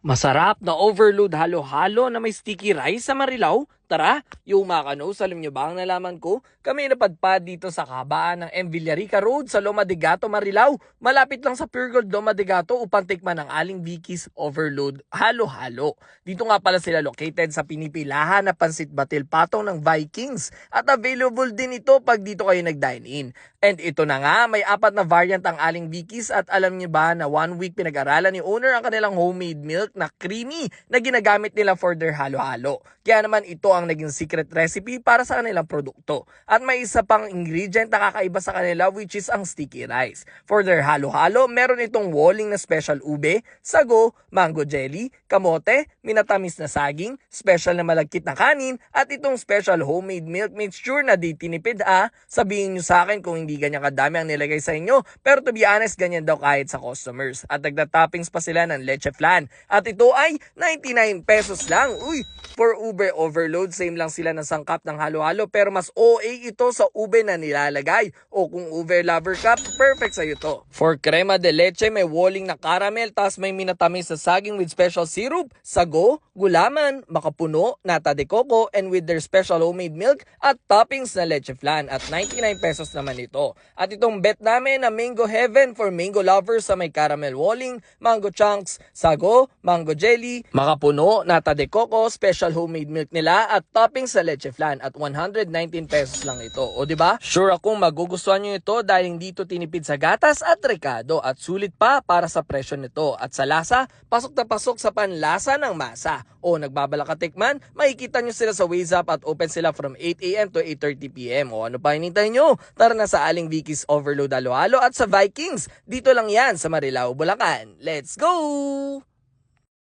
Masarap na overload halo-halo na may sticky rice sa Marilao? Tara, yung mga kanos, alam nyo ba ang nalaman ko? Kami napadpad dito sa kabaan ng M. Villarica Road sa Loma de Gato, Marilao. Malapit lang sa Pure Gold Loma de Gato upang tikman ang Aling Vicky's overload halo-halo. Dito nga pala sila located sa pinipilahan na Pansit Batil Patong ng Vikings. At available din ito pag dito kayo nag-dine in. And ito na nga, may 4 na variant ang Aling Vicky's at alam nyo ba na 1 week pinag-aralan ni owner ang kanilang homemade milk na creamy na ginagamit nila for their halo-halo. Kaya naman ito ang naging secret recipe para sa kanilang produkto. At may isa pang ingredient na kakaiba sa kanila which is ang sticky rice. For their halo-halo, meron itong walling na special ube, sago, mango jelly, kamote, minatamis na saging, special na malagkit na kanin, at itong special homemade milk mixture na di tinipid Sabihin nyo sa akin kung hindi ganyan kadami ang nilagay sa inyo. Pero to be honest, ganyan daw kahit sa customers. At nagda-toppings pa sila ng leche flan. At ito ay 99 pesos lang. Uy! For ube overload, same lang sila ng sangkap ng halo-halo pero mas OA ito sa ube na nilalagay. O kung ube lover ka, perfect sa'yo to. For crema de leche, may walling na caramel, tas may minatamis na saging with special syrup, sago, gulaman, makapuno, nata de coco, and with their special homemade milk at toppings na leche flan at 99 pesos naman ito. At itong bet namin na Mango Heaven for mango lovers sa may caramel walling, mango chunks, sago, mango jelly, makapuno, nata de coco, special homemade milk nila at toppings sa leche flan at 119 pesos lang ito. O diba? Sure akong magugustuhan nyo ito dahil hindi ito tinipid sa gatas at rekado at sulit pa para sa presyo nito. At sa lasa, pasok na pasok sa panlasa ng masa. O nagbabalak ka tikman, makikita nyo sila sa Waze Up at open sila from 8 a.m. to 8:30 p.m. O ano pa hinintay nyo? Tara na sa Aling Vicky's Overload Halo-Halo at sa Vikings. Dito lang yan sa Marilao, Bulacan. Let's go!